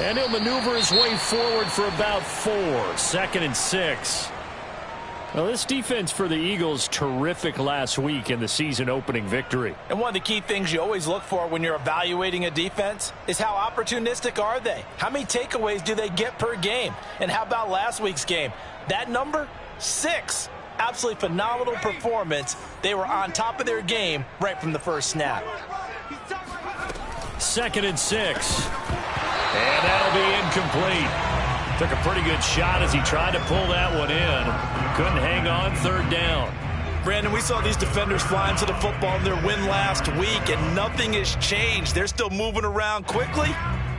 And he'll maneuver his way forward for about 4. 2nd and 6. Well, this defense for the Eagles, terrific last week in the season-opening victory. And one of the key things you always look for when you're evaluating a defense is how opportunistic are they? How many takeaways do they get per game? And how about last week's game? That number, 6. Absolutely phenomenal performance. They were on top of their game right from the first snap. 2nd and 6. And that'll be incomplete. Took a pretty good shot as he tried to pull that one in. Couldn't hang on. 3rd down. Brandon, we saw these defenders flying to the football in their win last week, and nothing has changed. They're still moving around quickly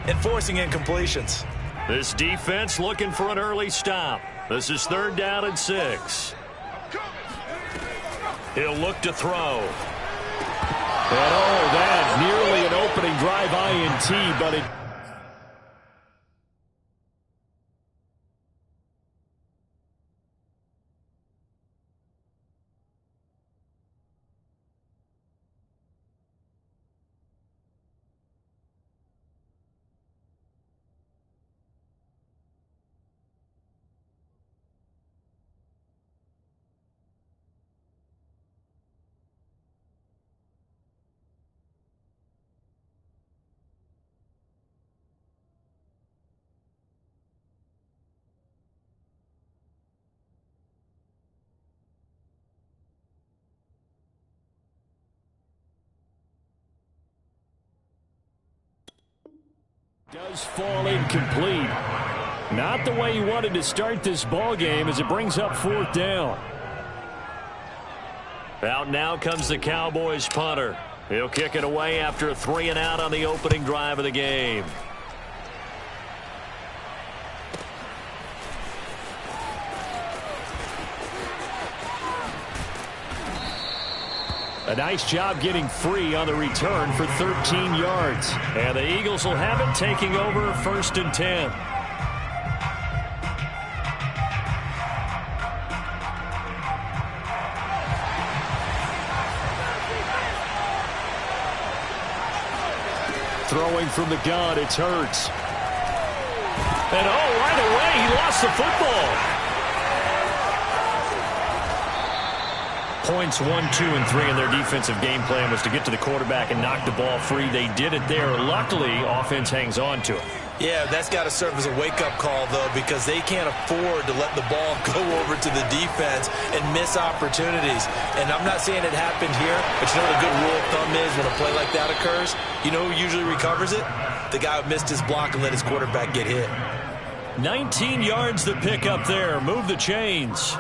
and forcing incompletions. This defense looking for an early stop. This is 3rd down and 6. He'll look to throw. And that nearly an opening drive INT, but it... does fall incomplete. Not the way he wanted to start this ball game as it brings up 4th down. Out now comes the Cowboys punter. He'll kick it away after a 3 and out on the opening drive of the game. A nice job getting free on the return for 13 yards. And the Eagles will have it, taking over 1st and 10. Throwing from the gun, it's Hurts. And right away, he lost the football. Points 1, 2, and 3 in their defensive game plan was to get to the quarterback and knock the ball free. They did it there. Luckily, offense hangs on to it. Yeah, that's got to serve as a wake-up call, though, because they can't afford to let the ball go over to the defense and miss opportunities. And I'm not saying it happened here, but you know what a good rule of thumb is when a play like that occurs? You know who usually recovers it? The guy who missed his block and let his quarterback get hit. 19 yards to pick up there. Move the chains.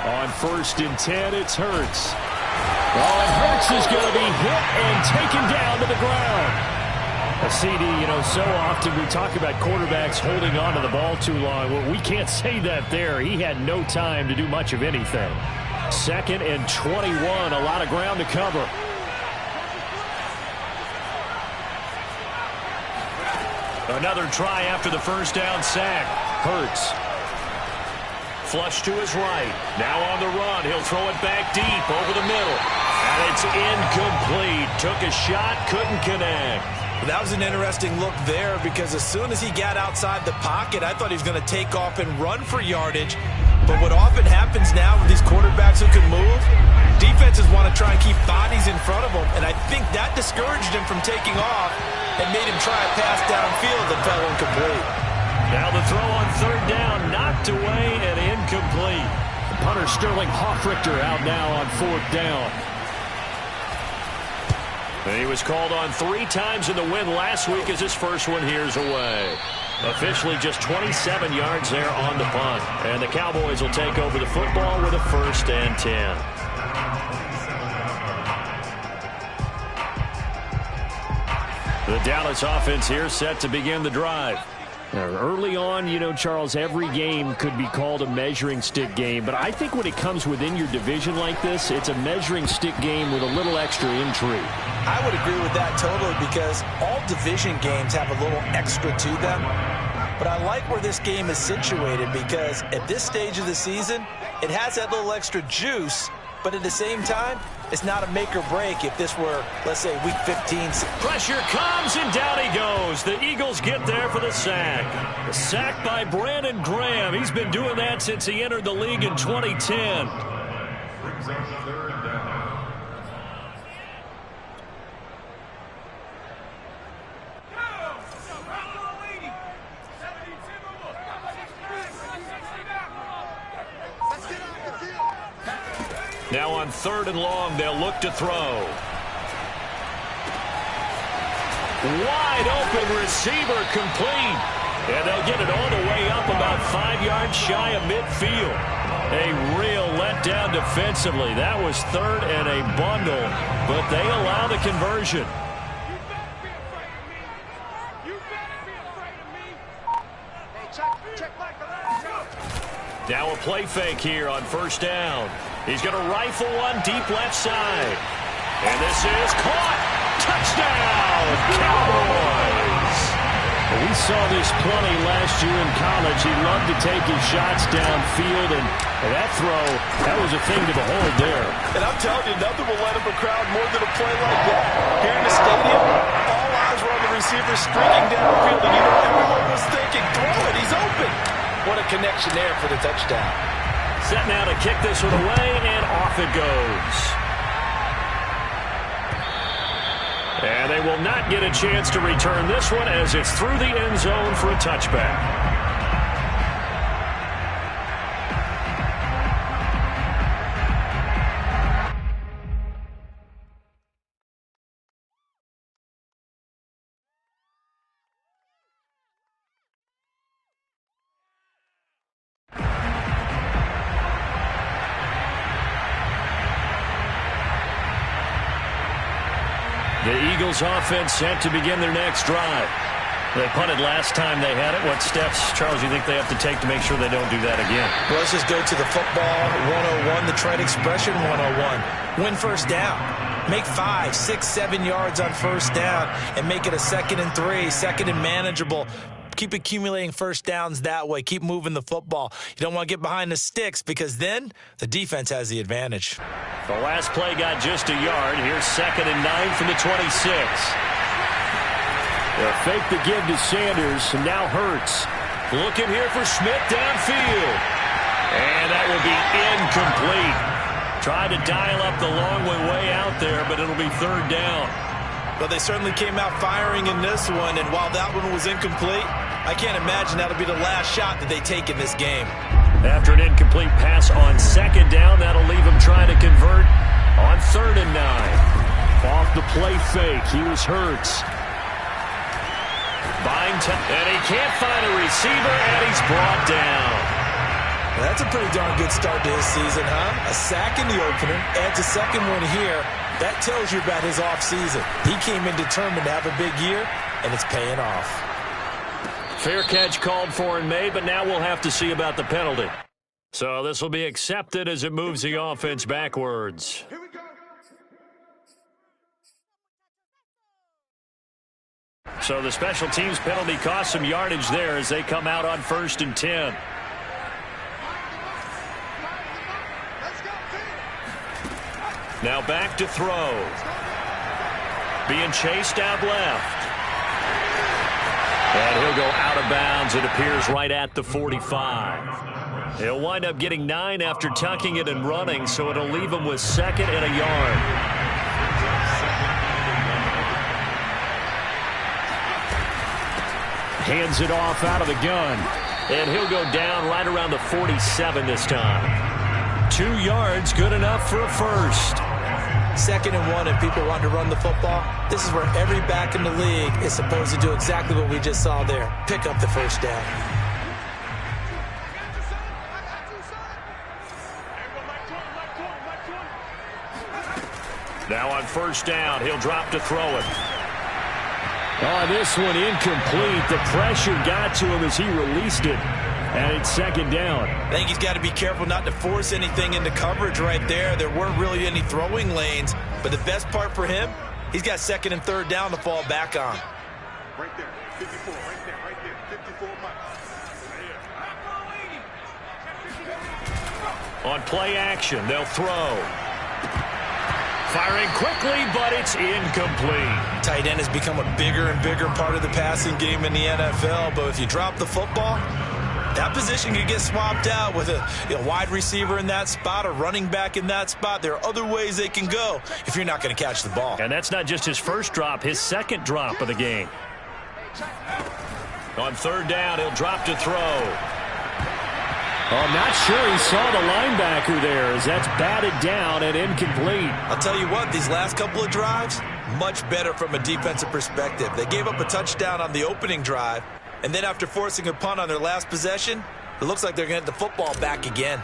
On 1st and 10, it's Hurts. And Hurts is going to be hit and taken down to the ground. CD, so often we talk about quarterbacks holding on to the ball too long. Well, we can't say that there. He had no time to do much of anything. 2nd and 21, a lot of ground to cover. Another try after the 1st down sack. Hurts. Flush to his right. Now on the run. He'll throw it back deep over the middle. And it's incomplete. Took a shot, couldn't connect. That was an interesting look there because as soon as he got outside the pocket, I thought he was going to take off and run for yardage. But what often happens now with these quarterbacks who can move, defenses want to try and keep bodies in front of them. And I think that discouraged him from taking off and made him try a pass downfield that fell incomplete. Now the throw on 3rd down, knocked away and incomplete. The punter Sterling Hoffrichter out now on 4th down. And he was called on 3 times in the win last week as his first one here's away. Officially just 27 yards there on the punt. And the Cowboys will take over the football with a 1st and 10. The Dallas offense here set to begin the drive. Early on, you know, Charles, every game could be called a measuring stick game. But I think when it comes within your division like this, it's a measuring stick game with a little extra intrigue. I would agree with that totally because all division games have a little extra to them. But I like where this game is situated because at this stage of the season, it has that little extra juice. But at the same time, it's not a make or break if this were, let's say, week 15. Pressure comes, and down he goes. The Eagles get there for the sack. The sack by Brandon Graham. He's been doing that since he entered the league in 2010. Now on 3rd and long, they'll look to throw. Wide open receiver complete. And they'll get it all the way up about 5 yards shy of midfield. A real letdown defensively. That was 3rd and a bundle, but they allow the conversion. Now a play fake here on 1st down. He's going to rifle one deep left side. And this is caught. Touchdown, Cowboys! We saw this plenty last year in college. He loved to take his shots downfield, and that throw, that was a thing to behold there. And I'm telling you, nothing will light up a crowd more than a play like that. Here in the stadium, all eyes were on the receiver streaking downfield, and you know everyone was thinking, throw it, he's open. What a connection there for the touchdown. Set now to kick this one away, and off it goes. And they will not get a chance to return this one as it's through the end zone for a touchback. The Eagles offense set to begin their next drive. They punted last time they had it. What steps, Charles, do you think they have to take to make sure they don't do that again? Well, let's just go to the football 101, the trade expression 101. Win first down. Make 5, 6, 7 yards on first down and make it a 2nd and 3, 2nd and manageable. Keep accumulating first downs that way. Keep moving the football. You don't want to get behind the sticks because then the defense has the advantage. The last play got just a yard. Here's 2nd and 9 from the 26. They'll fake the give to Sanders, and now Hurts. Looking here for Smith downfield. And that will be incomplete. Tried to dial up the long way out there, but it'll be 3rd down. Well, they certainly came out firing in this one, and while that one was incomplete, I can't imagine that'll be the last shot that they take in this game. After an incomplete pass on 2nd down, that'll leave him trying to convert on 3rd and 9. Off the play fake, here's Hurts. Buying time, and he can't find a receiver, and he's brought down. Well, that's a pretty darn good start to his season, huh? A sack in the opener, adds a 2nd one here. That tells you about his offseason. He came in determined to have a big year, and it's paying off. Fair catch called for and made, but now we'll have to see about the penalty. So this will be accepted as it moves the offense backwards. Here we go. So the special teams penalty cost some yardage there as they come out on 1st and 10. Now back to throw. Being chased out left. And he'll go out of bounds, it appears, right at the 45. He'll wind up getting 9 after tucking it and running, so it'll leave him with 2nd and a yard. Hands it off out of the gun. And he'll go down right around the 47 this time. 2 yards, good enough for a first. 2nd and 1, and people want to run the football. This is where every back in the league is supposed to do exactly what we just saw there. Pick up the first down. Now on 1st down, he'll drop to throw it. Oh, this one incomplete. The pressure got to him as he released it. And it's second down. I think he's got to be careful not to force anything into coverage right there. There weren't really any throwing lanes. But the best part for him, he's got second and third down to fall back on. Right there, 54, right there, 54 miles. On play action, they'll throw. Firing quickly, but it's incomplete. Tight end has become a bigger and bigger part of the passing game in the NFL. But if you drop the football, that position could get swapped out with a wide receiver in that spot, a running back in that spot. There are other ways they can go if you're not going to catch the ball. And that's not just his first drop, his second drop of the game. On third down, he'll drop to throw. Oh, I'm not sure he saw the linebacker there as that's batted down and incomplete. I'll tell you what, these last couple of drives, much better from a defensive perspective. They gave up a touchdown on the opening drive, and then after forcing a punt on their last possession, it looks like they're going to get the football back again.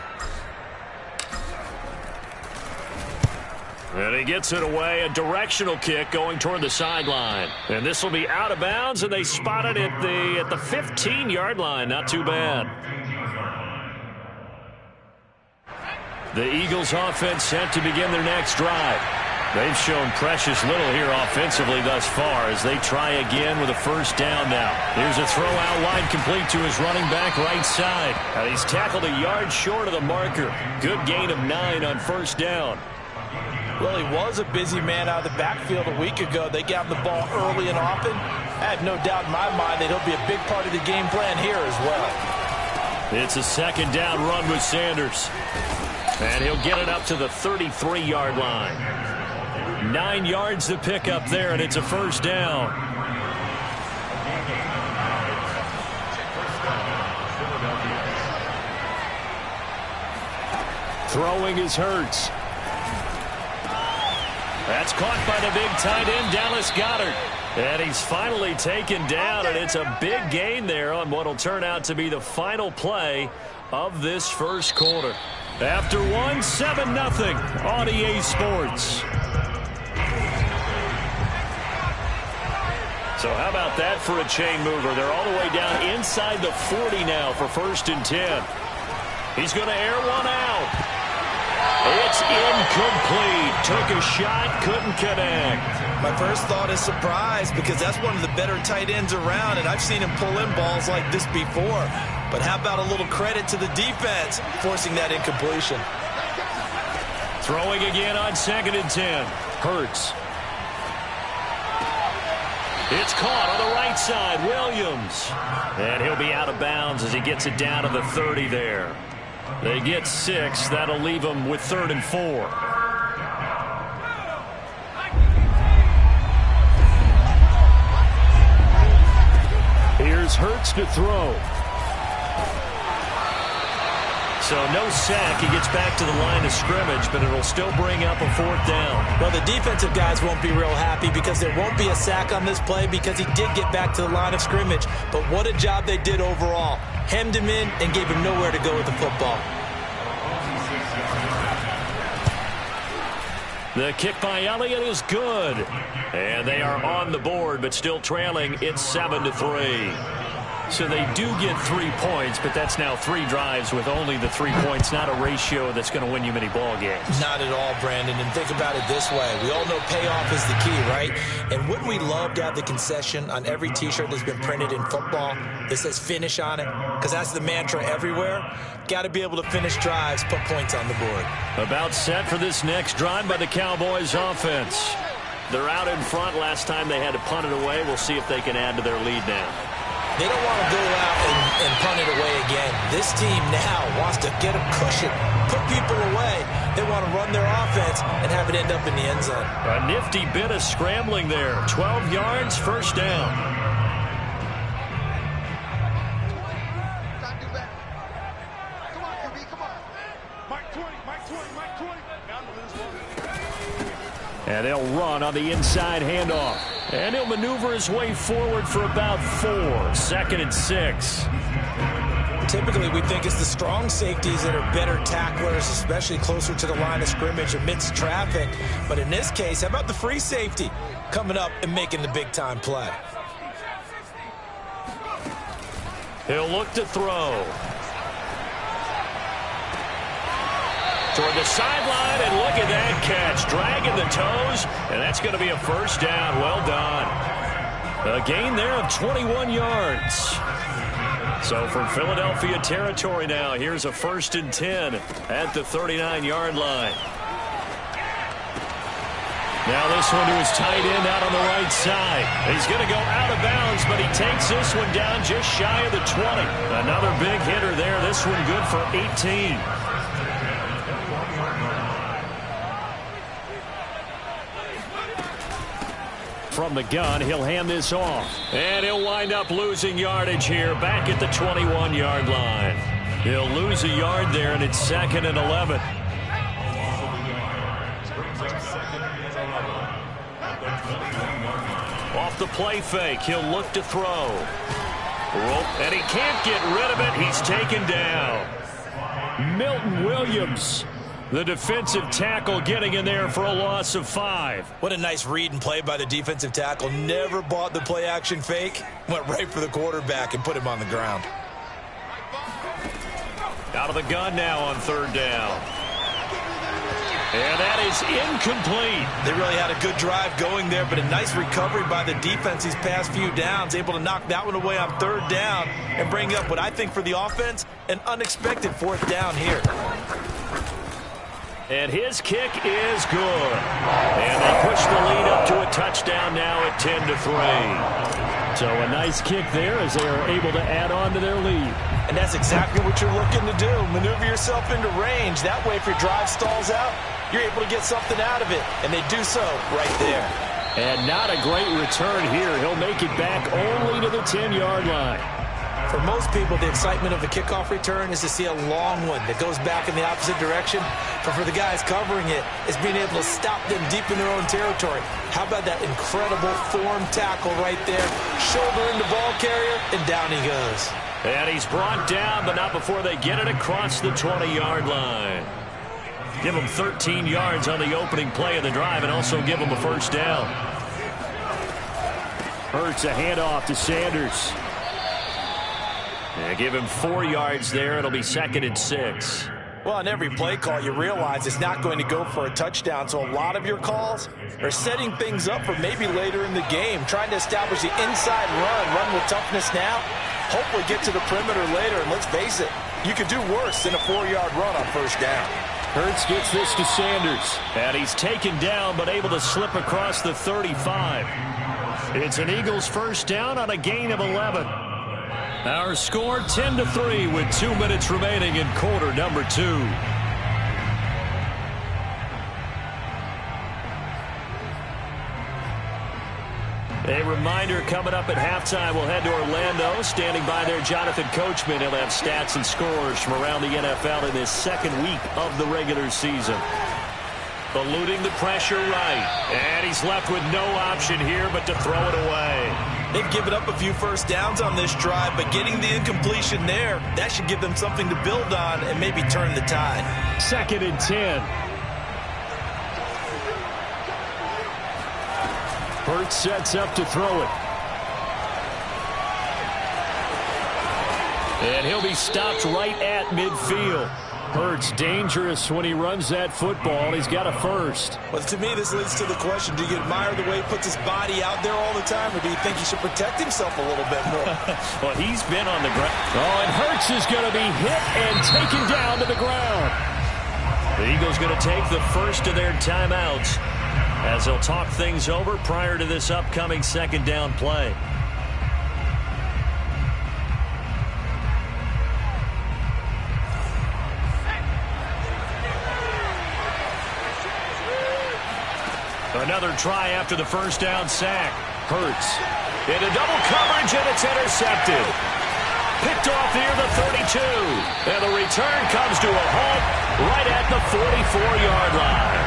And he gets it away, a directional kick going toward the sideline. And this will be out of bounds, and they spot it at the 15-yard line. Not too bad. The Eagles offense set to begin their next drive. They've shown precious little here offensively thus far as they try again with a first down now. Here's a throw out wide complete to his running back right side. And he's tackled a yard short of the marker. Good gain of 9 on first down. Well, he was a busy man out of the backfield a week ago. They got him the ball early and often. I have no doubt in my mind that he'll be a big part of the game plan here as well. It's a second down run with Sanders. And he'll get it up to the 33-yard line. 9 yards to pick up there, and it's a first down. Throwing is Hurts. That's caught by the big tight end, Dallas Goedert. And he's finally taken down, and it's a big gain there on what will turn out to be the final play of this first quarter. After one, 7-0 on EA Sports. So how about that for a chain mover? They're all the way down inside the 40 now for first and 10. He's going to air one out. It's incomplete. Took a shot, couldn't connect. My first thought is surprise because that's one of the better tight ends around, and I've seen him pull in balls like this before. But how about a little credit to the defense forcing that incompletion? Throwing again on second and 10. Hurts. It's caught on the right side, Williams. And he'll be out of bounds as he gets it down to the 30 there. They get 6. That'll leave them with 3rd and 4. Here's Hurts to throw. So no sack. He gets back to the line of scrimmage, but it'll still bring up a 4th down. Well, the defensive guys won't be real happy because there won't be a sack on this play because he did get back to the line of scrimmage. But what a job they did overall. Hemmed him in and gave him nowhere to go with the football. The kick by Elliott is good. And they are on the board, but still trailing. It's 7-3. So they do get 3 points, but that's now 3 drives with only the 3 points, not a ratio that's going to win you many ball games. Not at all, Brandon. And think about it this way. We all know payoff is the key, right? And wouldn't we love to have the concession on every T-shirt that's been printed in football that says finish on it? Because that's the mantra everywhere. Got to be able to finish drives, put points on the board. About set for this next drive by the Cowboys offense. They're out in front. Last time they had to punt it away. We'll see if they can add to their lead now. They don't want to go out and punt it away again. This team now wants to get a cushion, put people away. They want to run their offense and have it end up in the end zone. A nifty bit of scrambling there. 12 yards, first down. Come on, QB, come on. Mike 20, Mike 20, Mike 20. And they'll run on the inside handoff. And he'll maneuver his way forward for about 4. 2nd and 6. Typically, we think it's the strong safeties that are better tacklers, especially closer to the line of scrimmage amidst traffic. But in this case, how about the free safety coming up and making the big-time play? He'll look to throw. Toward the sideline, and look at that catch. Dragging the toes, and that's going to be a first down. Well done. A gain there of 21 yards. So from Philadelphia territory now, here's a 1st and 10 at the 39-yard line. Now this one to his tight end out on the right side. He's going to go out of bounds, but he takes this one down just shy of the 20. Another big hitter there. This one good for 18. From the gun, he'll hand this off. And he'll wind up losing yardage here back at the 21-yard line. He'll lose a yard there, and it's 2nd and 11. Off the play fake, he'll look to throw. And he can't get rid of it. He's taken down. Milton Williams, the defensive tackle, getting in there for a loss of 5. What a nice read and play by the defensive tackle. Never bought the play-action fake. Went right for the quarterback and put him on the ground. Out of the gun now on 3rd down. And that is incomplete. They really had a good drive going there, but a nice recovery by the defense these past few downs. Able to knock that one away on 3rd down and bring up what I think for the offense, an unexpected 4th down here. And his kick is good. And they push the lead up to a touchdown now at 10-3. So a nice kick there as they are able to add on to their lead. And that's exactly what you're looking to do. Maneuver yourself into range. That way, if your drive stalls out, you're able to get something out of it. And they do so right there. And not a great return here. He'll make it back only to the 10-yard line. For most people, the excitement of a kickoff return is to see a long one that goes back in the opposite direction. But for the guys covering it, it's being able to stop them deep in their own territory. How about that incredible form tackle right there? Shoulder into ball carrier, and down he goes. And he's brought down, but not before they get it across the 20-yard line. Give him 13 yards on the opening play of the drive and also give him a first down. Hurts a handoff to Sanders. Give him 4 yards there. It'll be 2nd and 6. Well, on every play call, you realize it's not going to go for a touchdown. So a lot of your calls are setting things up for maybe later in the game, trying to establish the inside run with toughness now, hopefully get to the perimeter later. And let's face it, you could do worse than a 4-yard run on 1st down. Hurts gets this to Sanders. And he's taken down, but able to slip across the 35. It's an Eagles first down on a gain of 11. Our score 10-3 with 2 minutes remaining in quarter number 2. A reminder, coming up at halftime, we'll head to Orlando. Standing by there, Jonathan Coachman. He'll have stats and scores from around the NFL in this 2nd week of the regular season. Eluding the pressure right. And he's left with no option here but to throw it away. They've given up a few first downs on this drive, but getting the incompletion there, that should give them something to build on and maybe turn the tide. 2nd and 10. Hurts sets up to throw it. And he'll be stopped right at midfield. Hurts dangerous when he runs that football. He's got a first. Well, to me, this leads to the question, do you admire the way he puts his body out there all the time, or do you think he should protect himself a little bit more? Well, he's been on the ground. Oh, and Hurts is going to be hit and taken down to the ground. The Eagles going to take the first of their timeouts as they'll talk things over prior to this upcoming 2nd down play. Another try after the first down sack. Hurts into double coverage, and it's intercepted. Picked off near the 32. And the return comes to a halt right at the 44-yard line.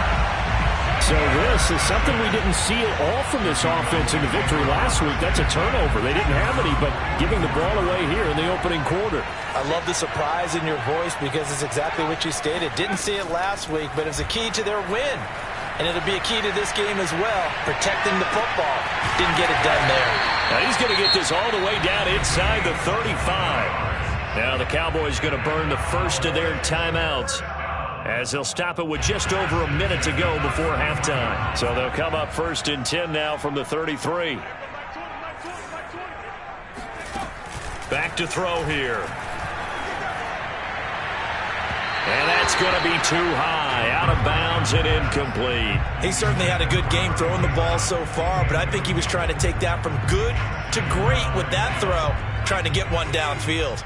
So this is something we didn't see at all from this offense in the victory last week. That's a turnover. They didn't have any, but giving the ball away here in the opening quarter. I love the surprise in your voice because it's exactly what you stated. Didn't see it last week, but it's a key to their win. And it'll be a key to this game as well, protecting the football. Didn't get it done there. Now he's going to get this all the way down inside the 35. Now the Cowboys going to burn the first of their timeouts, as they'll stop it with just over a minute to go before halftime. So they'll come up 1st and 10 now from the 33. Back to throw here. And that's going to be too high, out of bounds and incomplete. He certainly had a good game throwing the ball so far, but I think he was trying to take that from good to great with that throw, trying to get one downfield.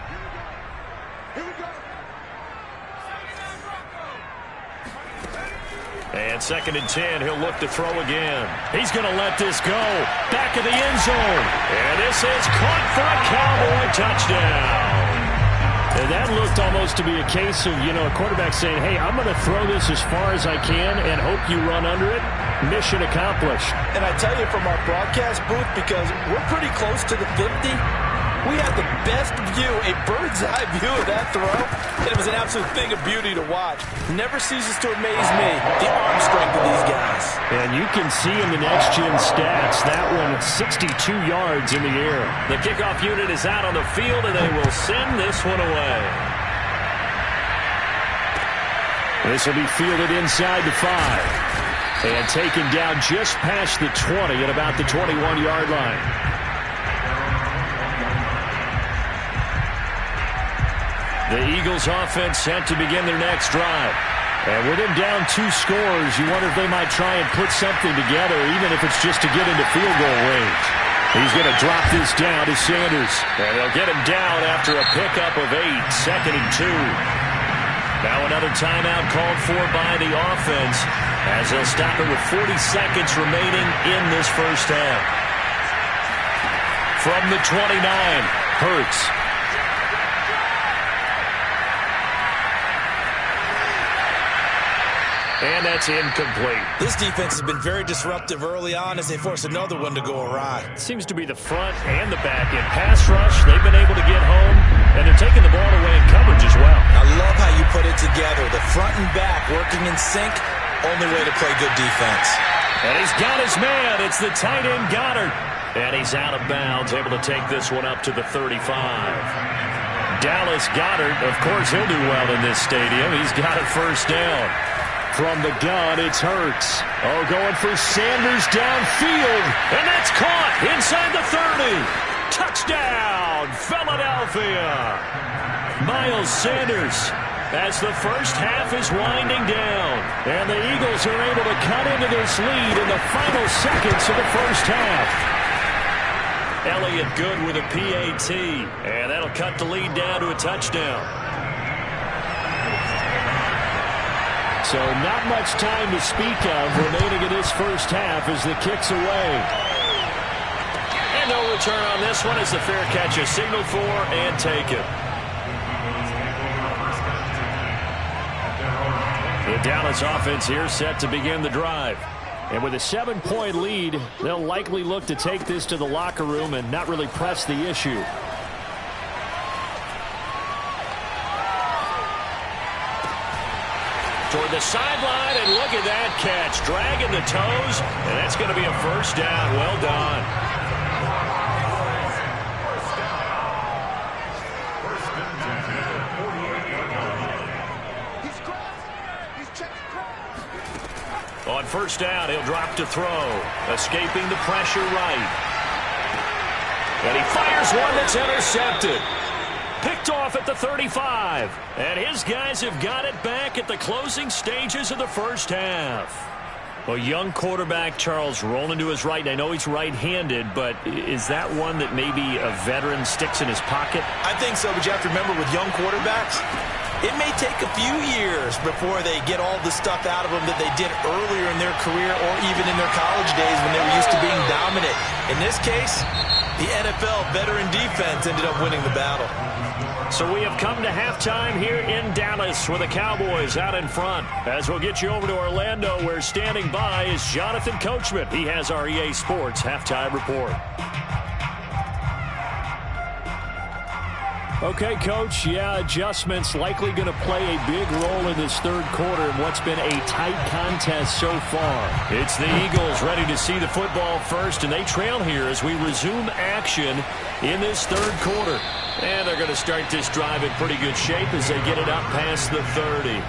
And 2nd and 10, he'll look to throw again. He's going to let this go. Back of the end zone. And this is caught for a Cowboy touchdown. And that looked almost to be a case of, a quarterback saying, hey, I'm going to throw this as far as I can and hope you run under it. Mission accomplished. And I tell you from our broadcast booth, because we're pretty close to the 50, we had the best view, a bird's-eye view of that throw. And it was an absolute thing of beauty to watch. Never ceases to amaze me, the arm strength of these guys. And you can see in the next-gen stats, that one 62 yards in the air. The kickoff unit is out on the field, and they will send this one away. This will be fielded inside the 5. And taken down just past the 20 at about the 21-yard line. The Eagles offense set to begin their next drive. And with him down 2 scores, you wonder if they might try and put something together, even if it's just to get into field goal range. He's going to drop this down to Sanders. And they'll get him down after a pickup of 8, 2nd and 2. Now another timeout called for by the offense, as they'll stop it with 40 seconds remaining in this first half. From the 29, Hurts. And that's incomplete. This defense has been very disruptive early on as they force another one to go awry. Seems to be the front and the back end. Pass rush, they've been able to get home, and they're taking the ball away in coverage as well. I love how you put it together. The front and back working in sync, only way to play good defense. And he's got his man. It's the tight end Goddard. And he's out of bounds, able to take this one up to the 35. Dallas Goedert, of course, he'll do well in this stadium. He's got a first down. From the gun, it's Hurts. Oh, going for Sanders downfield. And that's caught inside the 30. Touchdown, Philadelphia. Miles Sanders, as the first half is winding down. And the Eagles are able to cut into this lead in the final seconds of the first half. Elliott Good with a PAT. And that'll cut the lead down to a touchdown. So not much time to speak of remaining in this first half as the kick's away. And no return on this one as the fair catch is signaled for and taken. The Dallas offense here set to begin the drive. And with a 7-point lead, they'll likely look to take this to the locker room and not really press the issue. Toward the sideline, and look at that catch. Dragging the toes, and that's going to be a first down. Well done. On first down, he'll drop to throw. Escaping the pressure right. And he fires one that's intercepted. Picked off at the 35. And his guys have got it back at the closing stages of the first half. Well, young quarterback Charles rolling to his right. And I know he's right-handed, but is that one that maybe a veteran sticks in his pocket? I think so, but you have to remember with young quarterbacks, it may take a few years before they get all the stuff out of them that they did earlier in their career or even in their college days when they were used to being dominant. In this case, the NFL veteran defense ended up winning the battle. So we have come to halftime here in Dallas with the Cowboys out in front. As we'll get you over to Orlando, where standing by is Jonathan Coachman. He has our EA Sports halftime report. Okay, Coach, yeah, adjustments likely going to play a big role in this third quarter in what's been a tight contest so far. It's the Eagles ready to see the football first, and they trail here as we resume action in this third quarter. And they're going to start this drive in pretty good shape as they get it up past the 30.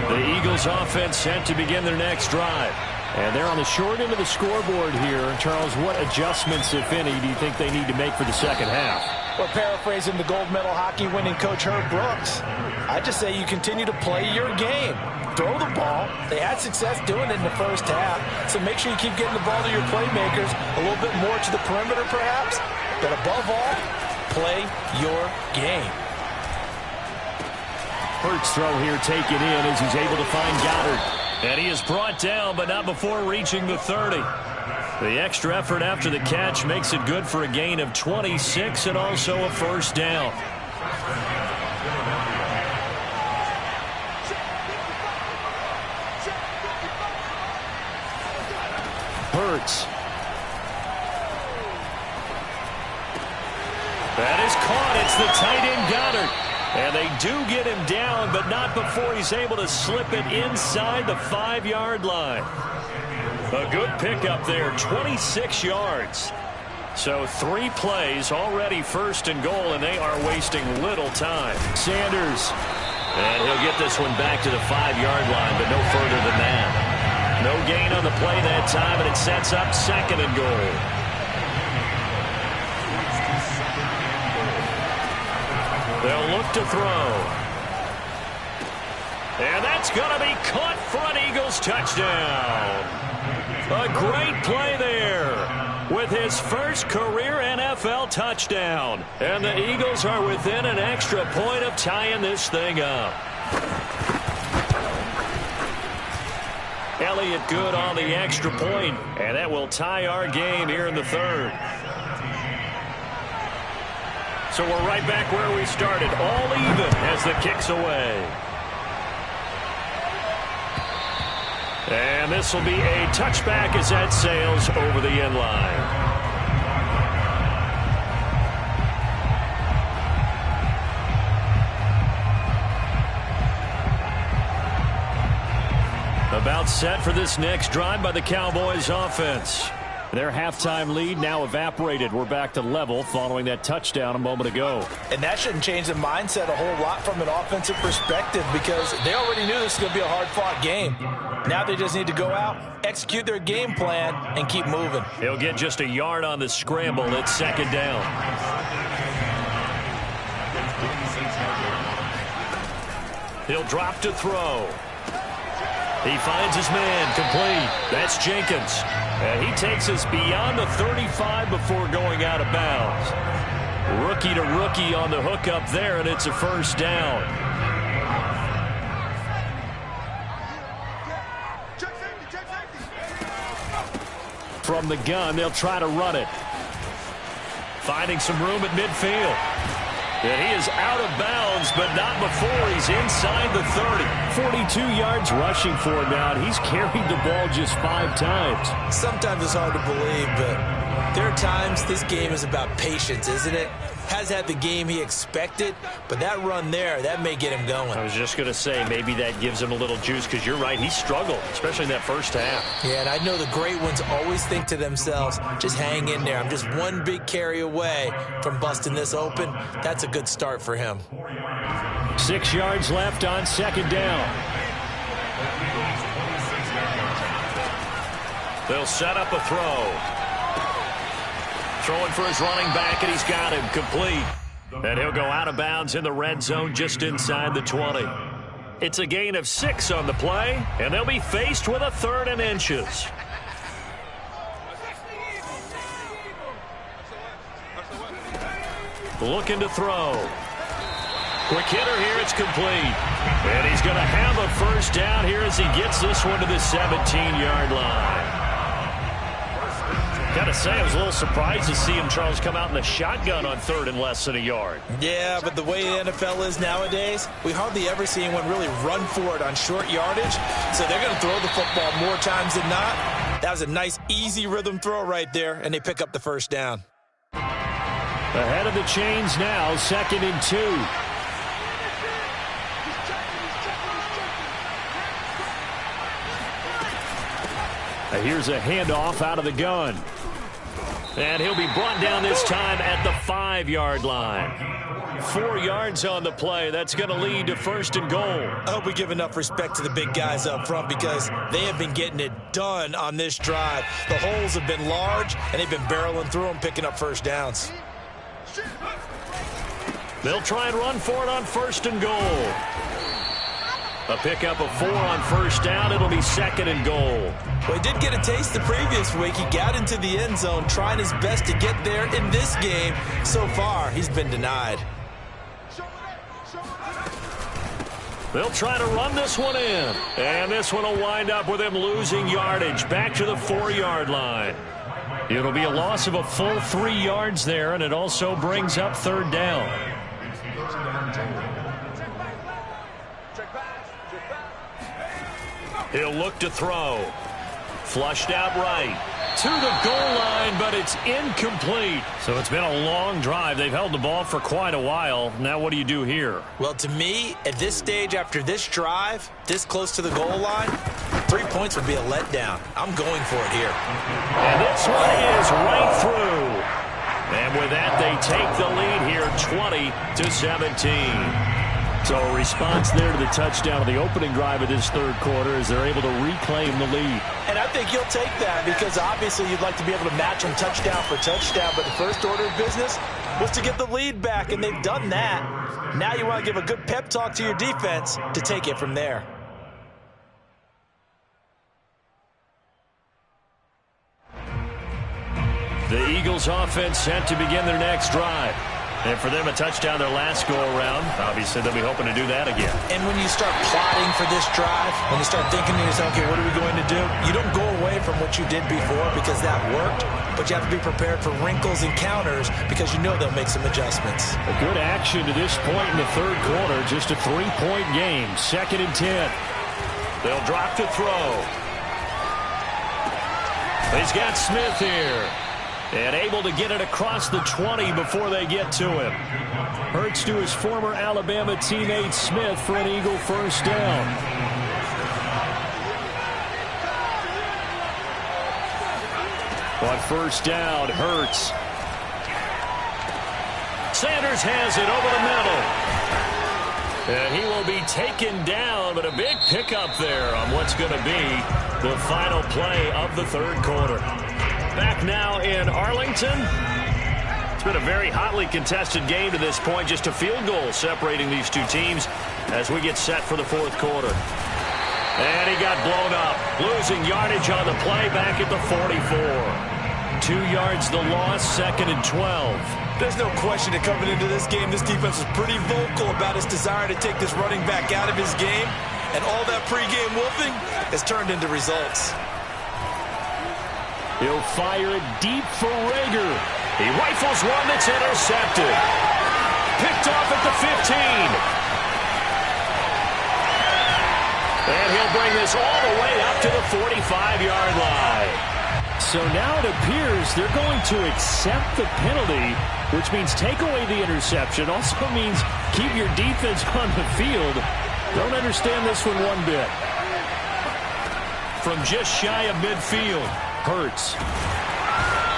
The Eagles offense set to begin their next drive. And they're on the short end of the scoreboard here. Charles, what adjustments, if any, do you think they need to make for the second half? Well, paraphrasing the gold medal hockey winning coach Herb Brooks, I just say you continue to play your game. Throw the ball. They had success doing it in the first half, so make sure you keep getting the ball to your playmakers, a little bit more to the perimeter perhaps, but above all, play your game. Hurts throw here taken in as he's able to find Goddard. And he is brought down, but not before reaching the 30. The extra effort after the catch makes it good for a gain of 26 and also a first down. Hurts. That is caught. It's the tight end Goddard. And they do get him down, but not before he's able to slip it inside the 5-yard line. A good pickup there, 26 yards. So 3 plays, already first and goal, and they are wasting little time. Sanders. And he'll get this one back to the 5-yard line, but no further than that. No gain on the play that time, and it sets up second and goal. They'll look to throw. And that's going to be caught for an Eagles touchdown. A great play there with his first career NFL touchdown. And the Eagles are within an extra point of tying this thing up. Elliott good on the extra point, and that will tie our game here in the third. So we're right back where we started, all even as the kick's away. And this will be a touchback as that sails over the end line. About set for this next drive by the Cowboys offense. Their halftime lead now evaporated. We're back to level following that touchdown a moment ago. And that shouldn't change the mindset a whole lot from an offensive perspective because they already knew this was going to be a hard-fought game. Now they just need to go out, execute their game plan, and keep moving. He'll get just a yard on the scramble. It's second down. He'll drop to throw. He finds his man, complete. That's Jenkins. And he takes us beyond the 35 before going out of bounds. Rookie to rookie on the hookup there, and it's a first down. From the gun, they'll try to run it. Finding some room at midfield. And he is out of bounds, but not before he's inside the 30. 42 yards rushing for him now, and he's carried the ball just 5 times. Sometimes it's hard to believe, but there are times this game is about patience, isn't it? Has had the game he expected, but that run there, that may get him going. I was just going to say, maybe that gives him a little juice, because you're right, he struggled, especially in that first half. Yeah, and I know the great ones always think to themselves, just hang in there. I'm just one big carry away from busting this open. That's a good start for him. 6 yards left on second down. They'll set up a throw. Throwing for his running back, and he's got him complete. And he'll go out of bounds in the red zone just inside the 20. It's a gain of 6 on the play, and they'll be faced with a 3rd and inches. Looking to throw. Quick hitter here, it's complete. And he's going to have a first down here as he gets this one to the 17-yard line. Got to say, I was a little surprised to see him, Charles, come out in the shotgun on 3rd and less than a yard. Yeah, but the way the NFL is nowadays, we hardly ever see anyone really run for it on short yardage. So they're going to throw the football more times than not. That was a nice, easy rhythm throw right there, and they pick up the first down. Ahead of the chains now, 2nd and 2. Here's a handoff out of the gun. And he'll be brought down this time at the 5-yard line. 4 yards on the play. That's going to lead to 1st and goal. I hope we give enough respect to the big guys up front because they have been getting it done on this drive. The holes have been large, and they've been barreling through them, picking up first downs. They'll try and run for it on 1st and goal. A pickup of 4 on 1st down. It'll be 2nd and goal. Well, he did get a taste the previous week. He got into the end zone, trying his best to get there in this game. So far, he's been denied. They'll try to run this one in. And this one will wind up with him losing yardage back to the 4-yard line. It'll be a loss of a full 3 yards there, and it also brings up 3rd down. He'll look to throw. Flushed out right. To the goal line, but it's incomplete. So it's been a long drive. They've held the ball for quite a while. Now what do you do here? Well, to me, at this stage after this drive, this close to the goal line, 3 points would be a letdown. I'm going for it here. And this one is right through. And with that, they take the lead here, 20-17. So a response there to the touchdown of the opening drive of this 3rd quarter as they're able to reclaim the lead. And I think you'll take that because obviously you'd like to be able to match them touchdown for touchdown, but the first order of business was to get the lead back, and they've done that. Now you want to give a good pep talk to your defense to take it from there. The Eagles offense set to begin their next drive. And for them, a touchdown their last go-around. Obviously, they'll be hoping to do that again. And when you start plotting for this drive, when you start thinking to yourself, okay, what are we going to do? You don't go away from what you did before because that worked, but you have to be prepared for wrinkles and counters because you know they'll make some adjustments. A good action to this point in the 3rd quarter. Just a 3-point game. 2nd and 10. They'll drop to throw. He's got Smith here. And able to get it across the 20 before they get to him. Hurts to his former Alabama teammate Smith for an Eagle 1st down. On 1st down, Hurts. Sanders has it over the middle. And he will be taken down, but a big pickup there on what's going to be the final play of the 3rd quarter. Back now in Arlington. It's been a very hotly contested game to this point. Just a field goal separating these two teams as we get set for the 4th quarter. And he got blown up. Losing yardage on the play back at the 44. 2 yards the loss, 2nd and 12. There's no question that coming into this game, this defense was pretty vocal about its desire to take this running back out of his game. And all that pregame wolfing has turned into results. He'll fire it deep for Rager. He rifles one that's intercepted. Picked off at the 15. And he'll bring this all the way up to the 45-yard line. So now it appears they're going to accept the penalty, which means take away the interception. Also means keep your defense on the field. Don't understand this one bit. From just shy of midfield. Hurts.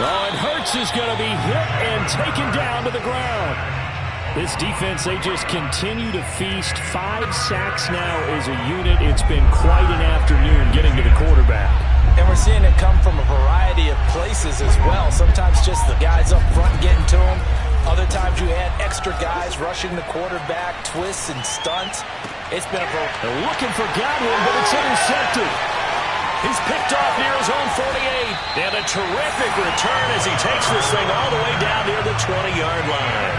Oh, and Hurts is going to be hit and taken down to the ground. This defense, they just continue to feast. 5 sacks now as a unit. It's been quite an afternoon getting to the quarterback. And we're seeing it come from a variety of places as well. Sometimes just the guys up front getting to him. Other times you add extra guys rushing the quarterback, twists and stunts. It's been They're looking for Godwin, but it's intercepted. He's picked off near his own 48. And a terrific return as he takes this thing all the way down near the 20-yard line.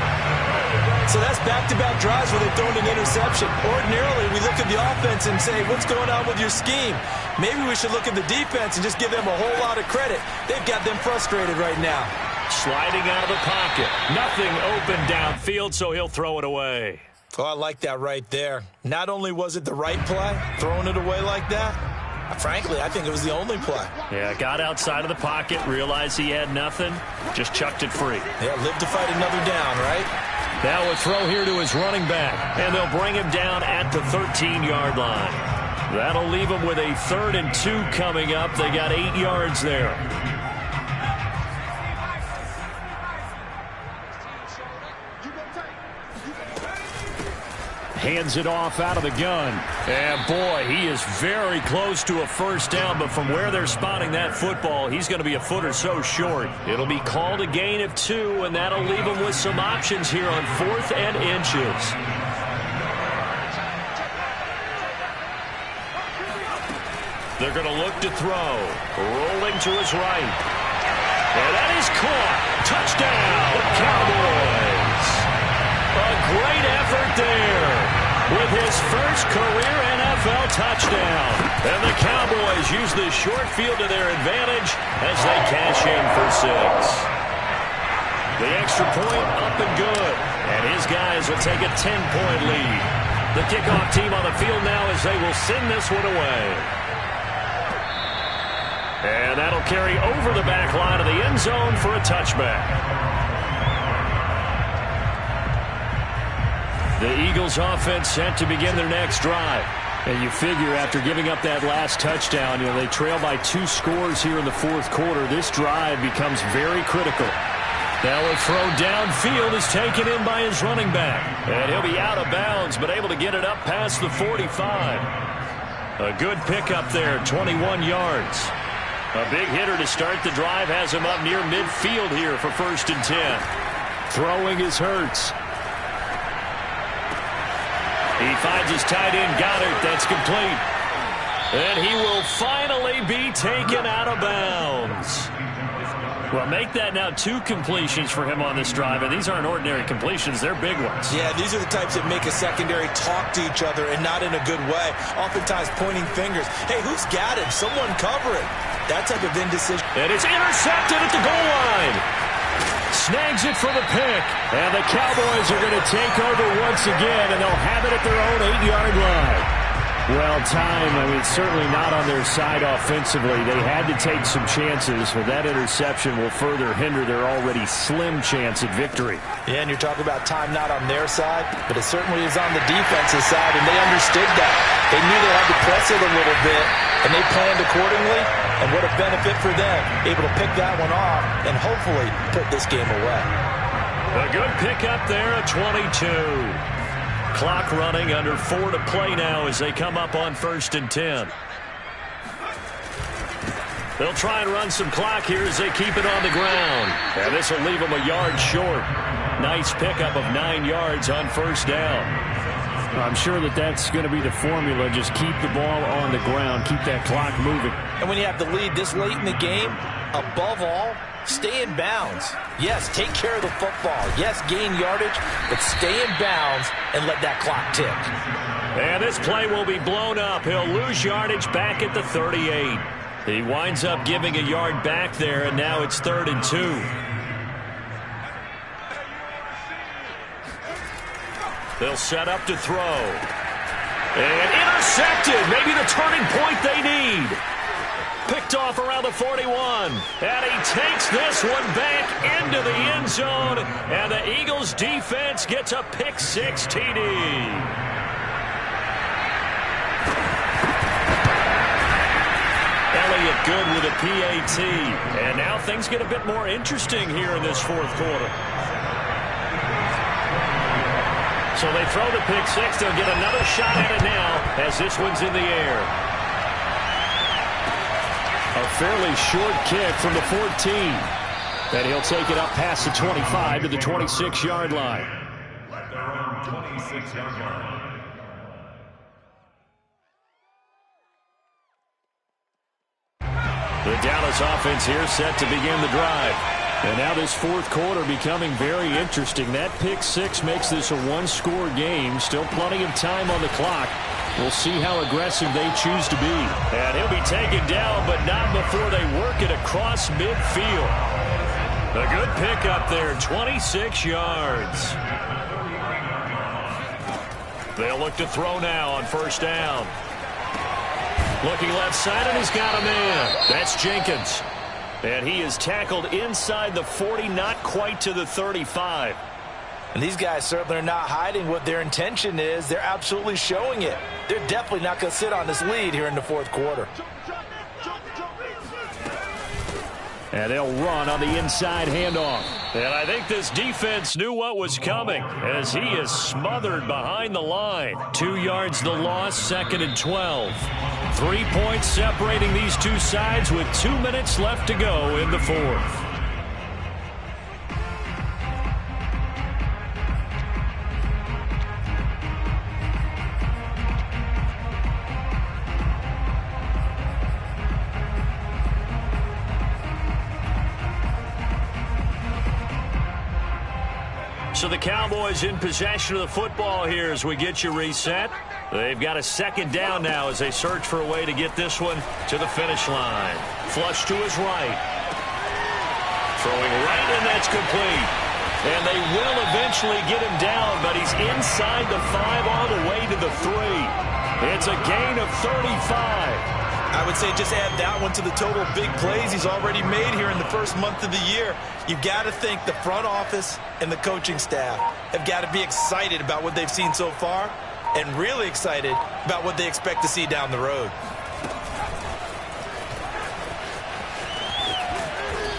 So that's back-to-back drives where they've thrown an interception. Ordinarily, we look at the offense and say, what's going on with your scheme? Maybe we should look at the defense and just give them a whole lot of credit. They've got them frustrated right now. Sliding out of the pocket. Nothing open downfield, so he'll throw it away. Oh, I like that right there. Not only was it the right play, throwing it away like that, Frankly, I think it was the only play. Yeah, got outside of the pocket, realized he had nothing, just chucked it free. Yeah, live to fight another down, right? Now a throw here to his running back, and they'll bring him down at the 13-yard line. That'll leave him with a 3rd and 2 coming up. They got 8 yards there. Hands it off out of the gun. And boy, he is very close to a first down, but from where they're spotting that football, he's going to be a foot or so short. It'll be called a gain of 2, and that'll leave him with some options here on 4th and inches. They're going to look to throw. Rolling to his right. And that is caught. Touchdown, Cowboys. A great effort there with his first career NFL touchdown. And the Cowboys use this short field to their advantage as they cash in for 6. The extra point up and good. And his guys will take a 10-point lead. The kickoff team on the field now as they will send this one away. And that'll carry over the back line of the end zone for a touchback. The Eagles offense set to begin their next drive. And you figure after giving up that last touchdown, they trail by 2 scores here in the 4th quarter. This drive becomes very critical. Now a throw downfield is taken in by his running back. And he'll be out of bounds, but able to get it up past the 45. A good pickup there, 21 yards. A big hitter to start the drive has him up near midfield here for 1st and 10. Throwing is Hurts. He finds his tight end, Goddard. That's complete. And he will finally be taken out of bounds. Well, make that now 2 completions for him on this drive, and these aren't ordinary completions. They're big ones. Yeah, these are the types that make a secondary talk to each other, and not in a good way. Oftentimes pointing fingers. Hey, who's got it? Someone cover it. That type of indecision. And it's intercepted at the goal line. Snags it for the pick. And the Cowboys are going to take over once again, and they'll have it at their own 8-yard line. Well, time, certainly not on their side offensively. They had to take some chances, but that interception will further hinder their already slim chance at victory. Yeah, and you're talking about time not on their side, but it certainly is on the defensive side, and they understood that. They knew they had to press it a little bit, and they planned accordingly, and what a benefit for them, able to pick that one off and hopefully put this game away. A good pickup there, a 22. Clock running, under 4 to play now as they come up on 1st and 10. They'll try and run some clock here as they keep it on the ground. And this will leave them a yard short. Nice pickup of 9 yards on 1st down. I'm sure that's going to be the formula. Just keep the ball on the ground. Keep that clock moving. And when you have the lead this late in the game, above all, stay in bounds. Yes, take care of the football. Yes, gain yardage, but stay in bounds and let that clock tick. And this play will be blown up. He'll lose yardage back at the 38. He winds up giving a yard back there, and now it's 3rd and 2. They'll set up to throw. And intercepted. Maybe the turning point they need. Picked off around the 41. And he takes this one back into the end zone. And the Eagles defense gets a pick-6 TD. Elliott good with a PAT. And now things get a bit more interesting here in this 4th quarter. So they throw the pick-6. They'll get another shot at it now as this one's in the air. A fairly short kick from the 14. And he'll take it up past the 25 to the 26-yard line. The Dallas offense here set to begin the drive. And now this 4th quarter becoming very interesting. That pick-6 makes this a 1-score game. Still plenty of time on the clock. We'll see how aggressive they choose to be. And he'll be taken down, but not before they work it across midfield. A good pickup there, 26 yards. They'll look to throw now on 1st down. Looking left side, and he's got a man. That's Jenkins. And he is tackled inside the 40, not quite to the 35. And these guys certainly are not hiding what their intention is. They're absolutely showing it. They're definitely not going to sit on this lead here in the fourth quarter. And they'll run on the inside handoff. And I think this defense knew what was coming as he is smothered behind the line. 2 yards the loss, 2nd and 12. 3 points separating these two sides with 2 minutes left to go in the fourth. So the Cowboys in possession of the football here as we get you reset. They've got a 2nd down now as they search for a way to get this one to the finish line. Flush to his right. Throwing right, and that's complete. And they will eventually get him down, but he's inside the 5 all the way to the 3. It's a gain of 35. I would say just add that one to the total big plays he's already made here in the first month of the year. You've got to think the front office and the coaching staff have got to be excited about what they've seen so far and really excited about what they expect to see down the road.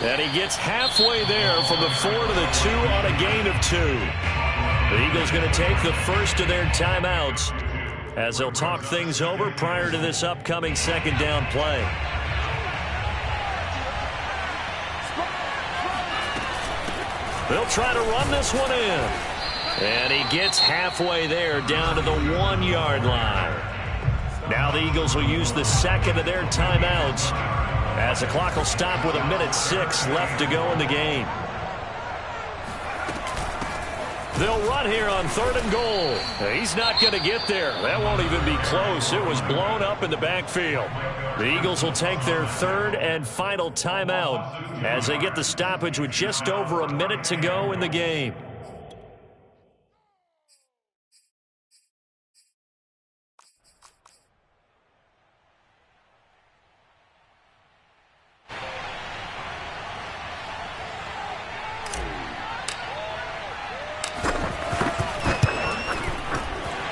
And he gets halfway there from the 4 to the 2 on a gain of 2. The Eagles going to take the first of their timeouts as they'll talk things over prior to this upcoming 2nd down play. They'll try to run this one in. And he gets halfway there down to the 1 yard line. Now the Eagles will use the 2nd of their timeouts as the clock will stop with 1:06 left to go in the game. They'll run here on 3rd and goal. He's not going to get there. That won't even be close. It was blown up in the backfield. The Eagles will take their 3rd and final timeout as they get the stoppage with just over a minute to go in the game.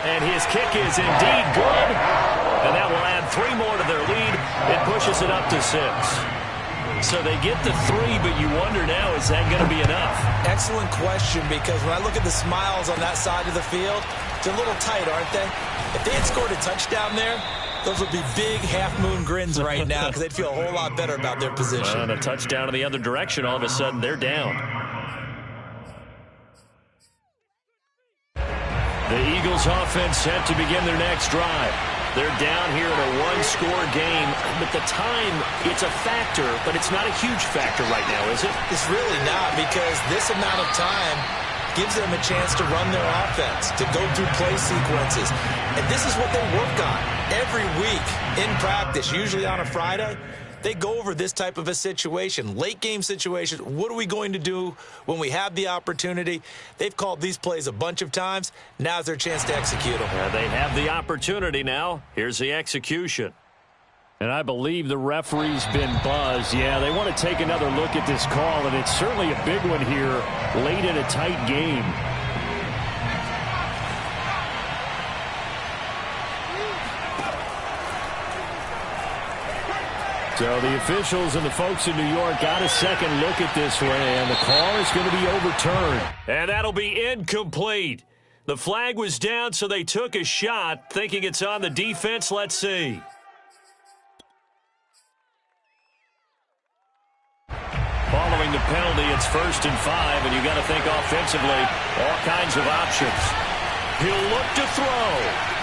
And his kick is indeed good. And that will add 3 more to their lead. It pushes it up to 6. So they get the 3, but you wonder now, is that going to be enough? Excellent question, because when I look at the smiles on that side of the field, they're a little tight, aren't they? If they had scored a touchdown there, those would be big half-moon grins right now because they'd feel a whole lot better about their position. And a touchdown in the other direction, all of a sudden they're down. The Eagles offense set to begin their next drive. They're down here in a 1-score game, but the time, it's a factor, but it's not a huge factor right now, is it? It's really not, because this amount of time gives them a chance to run their offense, to go through play sequences. And this is what they work on every week in practice, usually on a Friday. They go over this type of a situation, late game situation. What are we going to do when we have the opportunity? They've called these plays a bunch of times. Now's their chance to execute them. Yeah, they have the opportunity now. Here's the execution. And I believe the referee's been buzzed. Yeah, they want to take another look at this call, and it's certainly a big one here late in a tight game. So the officials and the folks in New York got a second look at this one, and the call is going to be overturned. And that'll be incomplete. The flag was down, so they took a shot, thinking it's on the defense. Let's see. Following the penalty, it's 1st and 5, and you got to think offensively, all kinds of options. He'll look to throw.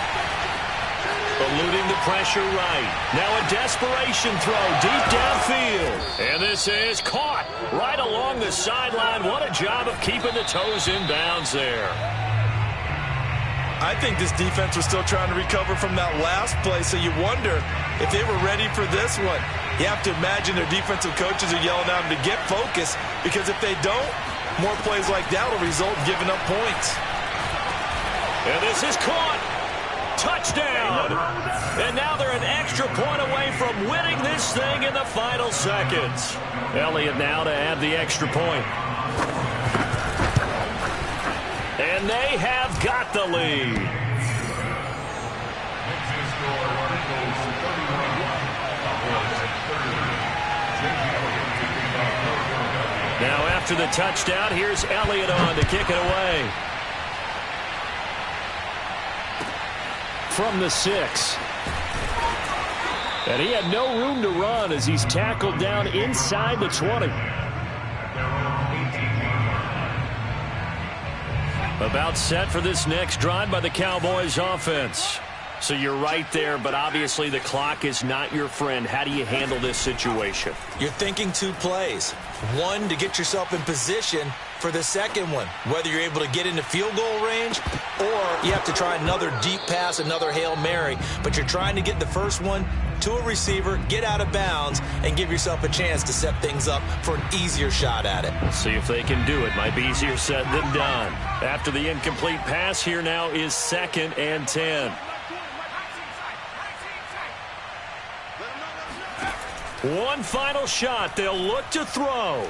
Eluding the pressure right. Now a desperation throw deep downfield. And this is caught right along the sideline. What a job of keeping the toes in bounds there. I think this defense was still trying to recover from that last play, so you wonder if they were ready for this one. You have to imagine their defensive coaches are yelling at them to get focused, because if they don't, more plays like that will result in giving up points. And this is caught. Touchdown. And now they're an extra extra point away from winning this thing in the final seconds. Elliott now to add the extra point. And they have got the lead. Now after the touchdown, here's Elliott on to kick it away. From the 6. And he had no room to run as he's tackled down inside the 20. About set for this next drive by the Cowboys offense. So you're right there, but obviously the clock is not your friend. How do you handle this situation? You're thinking 2 plays. One, to get yourself in position for the second one, whether you're able to get into field goal range or you have to try another deep pass, another Hail Mary. But you're trying to get the first one to a receiver, get out of bounds, and give yourself a chance to set things up for an easier shot at it. See if they can do it. Might be easier said than done. After the incomplete pass, here now is 2nd and 10. One final shot. They'll look to throw.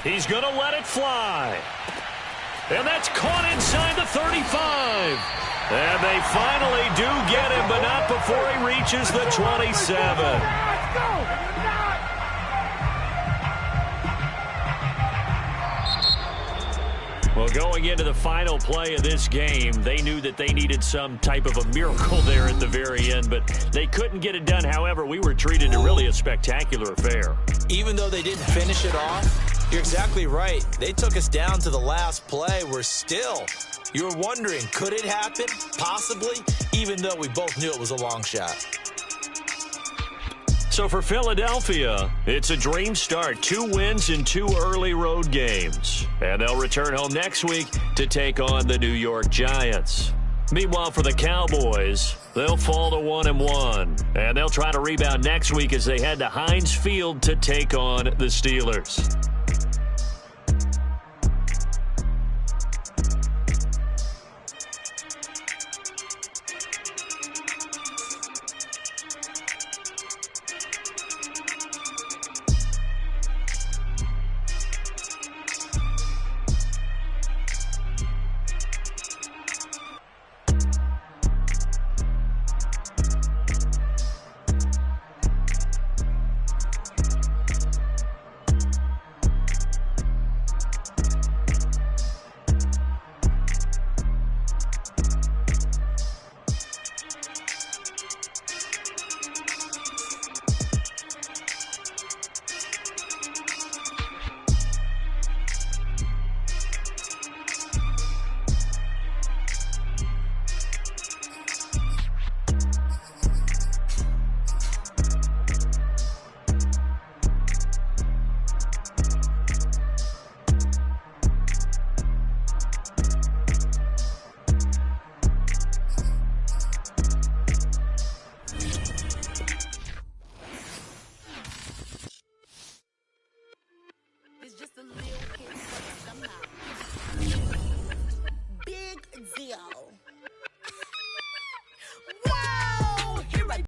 He's going to let it fly. And that's caught inside the 35. And they finally do get him, but not before he reaches the 27. Well, going into the final play of this game, they knew that they needed some type of a miracle there at the very end, but they couldn't get it done. However, we were treated to really a spectacular affair. Even though they didn't finish it off, you're exactly right. They took us down to the last play. We're still, you were wondering, could it happen? Possibly, even though we both knew it was a long shot. So for Philadelphia, it's a dream start. 2 wins in 2 early road games. And they'll return home next week to take on the New York Giants. Meanwhile, for the Cowboys, they'll fall to 1-1. And they'll try to rebound next week as they head to Heinz Field to take on the Steelers.